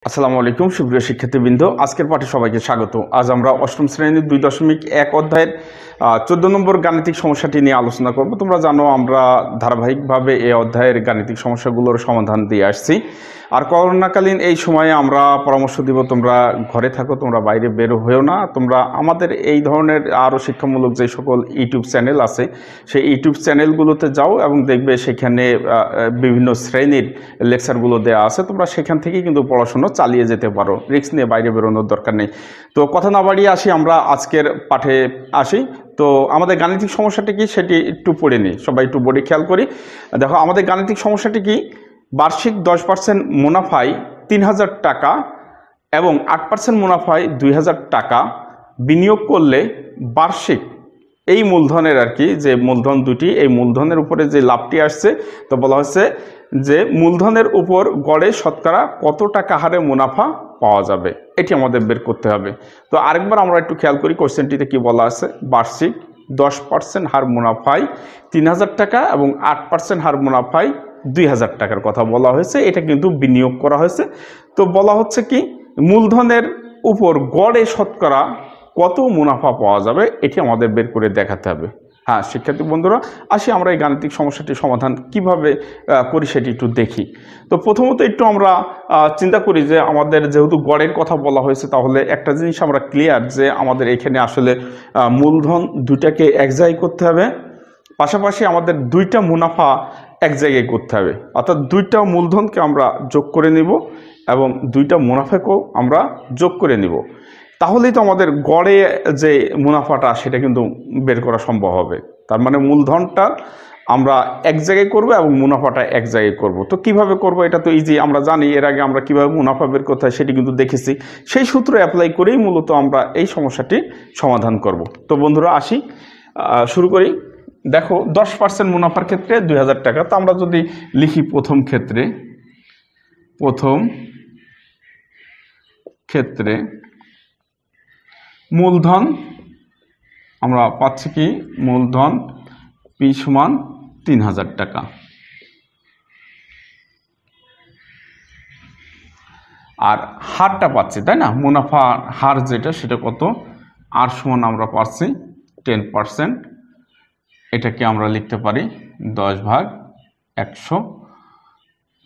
আসসালামু আলাইকুম সুপ্রিয় শিক্ষার্থীবৃন্দ, আজকের পাঠে সবাইকে স্বাগত। আজ আমরা অষ্টম শ্রেণীর 2.1 অধ্যায়ের 14 নম্বর গাণিতিক সমস্যাটি নিয়ে আলোচনা করব। তোমরা জানো আমরা ধারাবাহিকভাবে এই অধ্যায়ের গাণিতিক সমস্যাগুলোর সমাধান দিয়ে আসছি। আর করোনাকালীন এই সময়ে আমরা পরামর্শ দিব তোমরা ঘরে থাকো, তোমরা বাইরে বের হয়েও না। তোমরা আমাদের এই ধরনের আরও শিক্ষামূলক যে সকল ইউটিউব চ্যানেল আছে সেই ইউটিউব চ্যানেলগুলোতে যাও এবং দেখবে সেখানে বিভিন্ন শ্রেণীর লেকচারগুলো দেওয়া আছে। তোমরা সেখান থেকেই কিন্তু পড়াশোনা চালিয়ে যেতে পারো, রিস্ক নিয়ে বাইরে বেরোনোর দরকার নেই। তো কথা না বাড়িয়ে আসি, আমরা আজকের পাঠে আসি। তো আমাদের গাণিতিক সমস্যাটি কি সেটি একটু পড়ে নিই, সবাই একটু বোর্ডে খেয়াল করি। দেখো আমাদের গাণিতিক সমস্যাটি কি, বার্ষিক 10% মুনাফায় 3000 টাকা এবং 8% মুনাফায় 2000 টাকা বিনিয়োগ করলে বার্ষিক এই মূলধনের আর কি যে মূলধন দুটি, এই মূলধনের উপরে যে লাভটি আসছে তো বলা হচ্ছে যে মূলধনের উপর গড়ে শতকরা কত টাকা হারে মুনাফা পাওয়া যাবে, এটি আমাদের বের করতে হবে। তো আরেকবার আমরা একটু খেয়াল করি কোশ্চেনটিতে কি বলা আছে। বার্ষিক 10% হার মুনাফায় 3000 টাকা এবং 8% হার মুনাফায় 2000 টাকার কথা বলা হয়েছে। এটা কিন্তু বিনিয়োগ করা হয়েছে। তো বলা হচ্ছে কি মূলধনের উপর গড়ে শতকরা কত মুনাফা পাওয়া যাবে এটি আমাদের বের করে দেখাতে হবে। হ্যাঁ শিক্ষার্থী বন্ধুরা, আসি আমরা এই গাণিতিক সমস্যাটির সমাধান কিভাবে করি সেটি একটু দেখি। তো প্রথমত একটু আমরা চিন্তা করি যে আমাদের যেহেতু গড়ের কথা বলা হয়েছে, তাহলে একটা জিনিস আমরা ক্লিয়ার যে আমাদের এখানে আসলে মূলধন দুইটাকে এক জায়গায় করতে হবে, পাশাপাশি আমাদের দুইটা মুনাফা এক জায়গায় করতে হবে। অর্থাৎ দুইটা মূলধনকে আমরা যোগ করে নিব এবং দুইটা মুনাফাকেও আমরা যোগ করে নিব। তাহলেই তো আমাদের গড়ে যে মুনাফাটা সেটা কিন্তু বের করা সম্ভব হবে। তার মানে মূলধনটা আমরা এক জায়গায় করব এবং মুনাফাটা এক জায়গায় করব। তো কিভাবে করব এটা তো ইজি, আমরা জানি। এর আগে আমরা কিভাবে মুনাফা বের করতে হয় সেটি কিন্তু দেখেছি। সেই সূত্র অ্যাপ্লাই করেই মূলত আমরা এই সমস্যাটি সমাধান করব। তো বন্ধুরা আসি, শুরু করি। দেখো 10% মুনাফার ক্ষেত্রে 2000 টাকা। তো আমরা যদি লিখি প্রথম ক্ষেত্রে মূলধন আমরা পাচ্ছি কি, মূলধন পি সমান 3000 টাকা। আর হারটা পাচ্ছি তাই না, মুনাফা হার যেটা সেটা কত, আর সমান আমরা পাচ্ছি 10%। এটাকে আমরা লিখতে পারি 10/100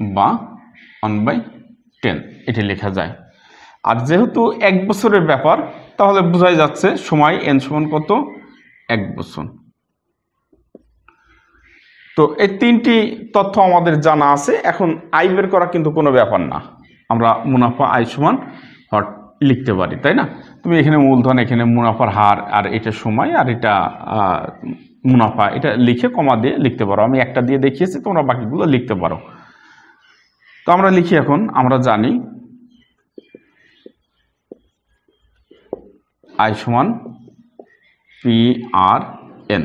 বা 1/10, এটি লেখা যায়। আর যেহেতু 1 বছরের ব্যাপার, তাহলে বোঝাই যাচ্ছে সময় এন সমান কত, 1 বছর। তো এই তিনটি তথ্য আমাদের জানা আছে। এখন আয় বের করা কিন্তু কোনো ব্যাপার না, আমরা মুনাফা আয় সমান হর লিখতে পারি তাই না। তুমি এখানে মূলধন, এখানে মুনাফার হার, আর এটা সময়, আর এটা মুনাফা, এটা লিখে কমা দিয়ে লিখতে পারো। আমি একটা দিয়ে দেখিয়েছি, তোমরা বাকিগুলো লিখতে পারো। তো আমরা লিখি, এখন আমরা জানি আই সমান PRN।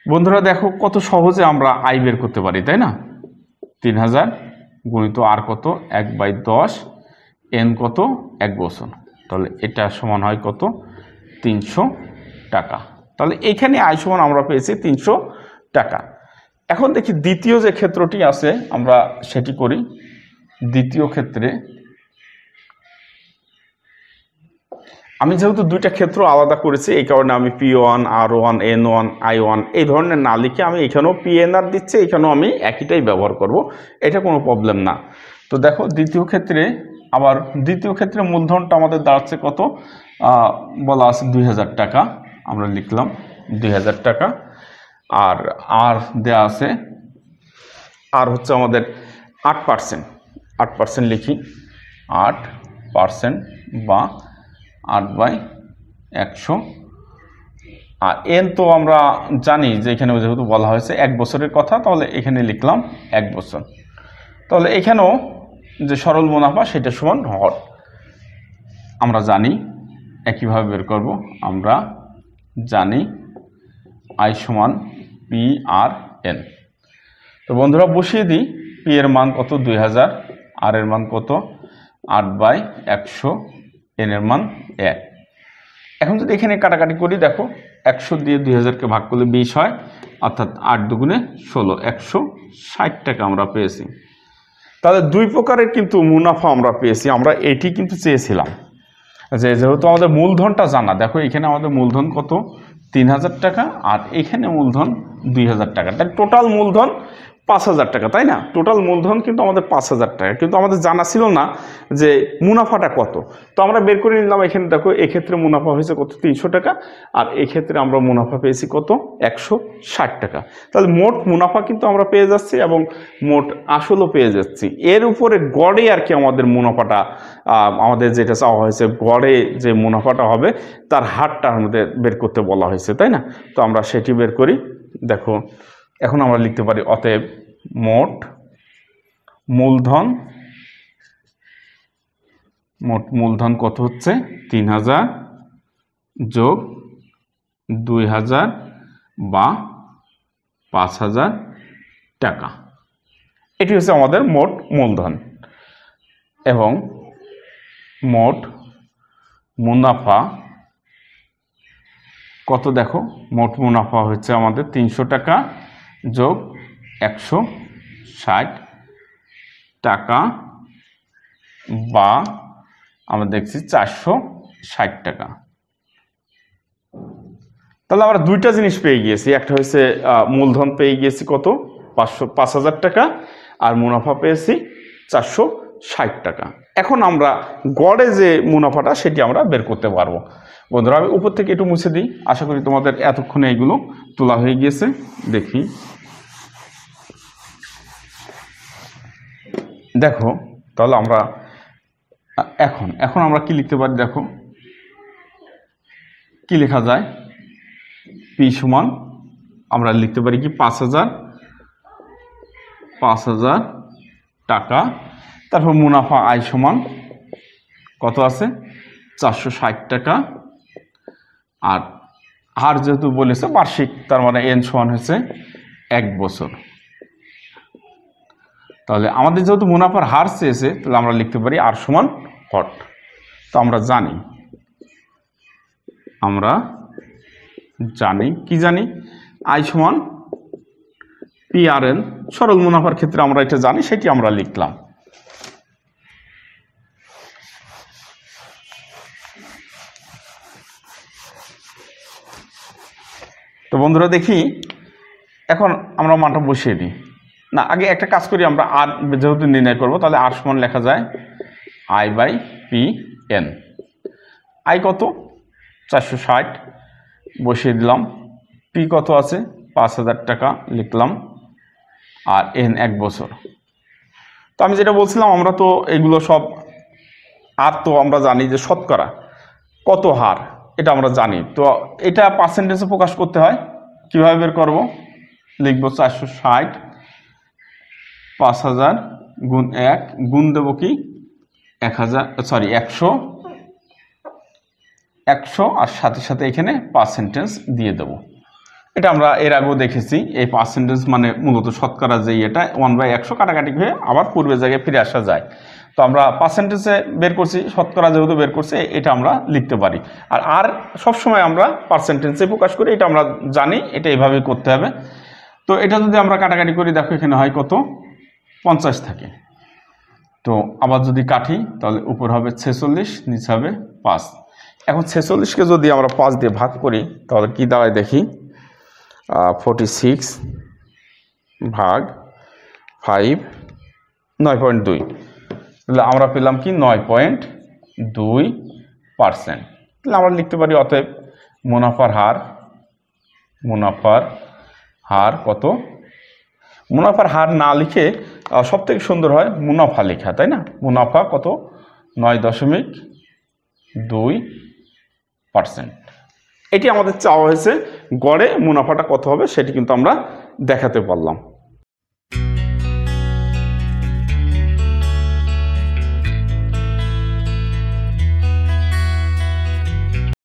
বন্ধুরা দেখো কত সহজে আমরা আয় বের করতে পারি তাই না। 3000 গুণিত আর কত, 1/10, এন কত, 1 বছর। তাহলে এটা সমান হয় কত, 300 টাকা। তাহলে এখানে আয় সমান আমরা পেয়েছি 300 টাকা। এখন দেখি দ্বিতীয় যে ক্ষেত্রটি আছে আমরা সেটি করি। দ্বিতীয় ক্ষেত্রে আমি যেহেতু দুইটা ক্ষেত্র আলাদা করেছি, এই কারণে আমি P1, R1, N1, I1 এই ধরনের না লিখে আমি এখানেও PNR দিচ্ছি, এখানেও আমি একইটাই ব্যবহার করব, এটা কোনো প্রবলেম না। তো দেখো দ্বিতীয় ক্ষেত্রে মূলধনটা আমাদের দাঁড়াচ্ছে কত, বলা আছে 2000 টাকা। আমরা লিখলাম 2000 টাকা। আর দেয়া আছে, আর হচ্ছে আমাদের 8% লিখি, 8% বা 8/100। আর এন তো আমরা জানি যে এখানে যেহেতু বলা হয়েছে 1 বছরের কথা, তাহলে এখানে লিখলাম 1 বছর। তাহলে এখানেও যে সরল মুনাফা সেটা সমান হর আমরা জানি। একইভাবে বের করব, আমরা জানি আই সমান PRN। তো বন্ধুরা বসিয়ে দিই, পি এর মান কত 2000, আর এর মান কত 8/100, এন এর মান 1। এখন যদি এখানে কাটাকাটি করি, দেখো 100 দিয়ে 2000কে ভাগ করলে 20 হয়, অর্থাৎ 8 দুগুণে 16, 160 টাকা আমরা পেয়েছি। তাহলে দুই প্রকারের কিন্তু মুনাফা আমরা পেয়েছি। আমরা এটি কিন্তু চেয়েছিলাম যে যেহেতু আমাদের মূলধনটা জানা, দেখো এখানে আমাদের মূলধন কত 3000 টাকা আর এখানে মূলধন 2000 টাকা, তাই টোটাল মূলধন 5000 টাকা, তাই না? টোটাল মূলধন কিন্তু আমাদের 5000 টাকা, কিন্তু আমাদের জানা ছিল না যে মুনাফাটা কত। তো আমরা বের করে নিলাম। এখানে দেখো এক্ষেত্রে মুনাফা হয়েছে কত 300 টাকা আর এক্ষেত্রে আমরা মুনাফা পেয়েছি কত 160 টাকা। তাহলে মোট মুনাফা কিন্তু আমরা পেয়ে যাচ্ছি এবং মোট আসলও পেয়ে যাচ্ছি। এর উপরে গড়ে আর কি আমাদের মুনাফাটা আমাদের যেটা চাওয়া হয়েছে, গড়ে যে মুনাফাটা হবে তার হারটা আমাদের বের করতে বলা হয়েছে, তাই না? তো আমরা সেটি বের করি। দেখো এখন আমরা লিখতে পারি অতএব মোট মূলধন কত হচ্ছে 3000 যোগ 2000 বা 5000 টাকা। এটি হচ্ছে আমাদের মোট মূলধন এবং মোট মুনাফা কত, দেখো মোট মুনাফা হচ্ছে আমাদের 300 টাকা যোগ 160 টাকা বা আমরা দেখছি 460 টাকা। তাহলে আমরা দুইটা জিনিস পেয়ে গিয়েছি, একটা হচ্ছে মূলধন পেয়ে গিয়েছি কত 5000 টাকা আর মুনাফা পেয়েছি 460 টাকা। এখন আমরা গড়ে যে মুনাফাটা সেটি আমরা বের করতে পারবো। বন্ধুরা আমি উপর থেকে একটু মুছে দিই, আশা করি তোমাদের এতক্ষণে এইগুলো তোলা হয়ে গিয়েছে। দেখি দেখো তাহলে আমরা এখন আমরা কি লিখতে পারি, দেখো কি লেখা যায়, পি সমান আমরা লিখতে পারি কি 5000 টাকা, তারপর মুনাফা আয় সমান কত আছে 460 টাকা আর হার যেহেতু বলেছে বার্ষিক, তার মানে এন সমান হচ্ছে 1 বছর। তাহলে আমাদের যেহেতু মুনাফার হার চেয়েছে তাহলে আমরা লিখতে পারি আর সমান হট। তো আমরা জানি কি জানি আই সমান পি আর এন, সরল মুনাফার ক্ষেত্রে আমরা এটা জানি, সেটি আমরা লিখলাম। তো বন্ধুরা দেখি এখন আমরা মানটা বসিয়ে দিই। না, আগে একটা কাজ করি, আমরা আর যেহেতু নির্ণয় করব তাহলে আর সমান লেখা যায় I by P N. I কত 460 বসিয়ে দিলাম, পি কত আছে 5000 টাকা লিখলাম আর এন 1 বছর। তো আমি যেটা বলছিলাম আমরা তো এগুলো সব আর তো আমরা জানি যে শতকরা কত হার এটা আমরা জানি। তো এটা পার্সেন্টেজে প্রকাশ করতে হয়, কিভাবে বের করব, লিখব 460 5000 গুণ 1 গুণ দেব কি 100 আর সাথে সাথে এখানে পার্সেন্টেজ দিয়ে দেব। এটা আমরা এর আগেও দেখেছি, এই পার্সেন্টেজ মানে মূলত শতকরা যে এটা 1/100 কাটাকাটি হয়ে আবার পূর্বের জায়গায় ফিরে আসা যায়। তো আমরা পার্সেন্টেজে বের করছি, শতকরা যেহেতু বের করছি এটা আমরা লিখতে পারি। আর সবসময় আমরা পার্সেন্টেজে প্রকাশ করি, এটা আমরা জানি, এটা এইভাবেই করতে হবে। তো এটা যদি আমরা কাটাকাটি করি, দেখো এখানে হয় কত 50 থাকে। তো আবার যদি কাটি তাহলে উপর হবে 46, নিচে হবে 5। এখন 46কে যদি আমরা 5 দিয়ে ভাগ করি তাহলে কি দাঁড়ায় দেখি, 46 ভাগ 5 9.2, তাহলে আমরা পেলাম কি 9.2%। তাহলে আমরা লিখতে পারি অতএব মুনাফার হার কত, মুনাফার হার না লিখে সব থেকে সুন্দর হয় মুনাফা লেখা, তাই না? মুনাফা কত 9.2%। এটি আমাদের চাওয়া হয়েছে, গড়ে মুনাফাটা কত হবে সেটি কিন্তু আমরা দেখাতে পারলাম।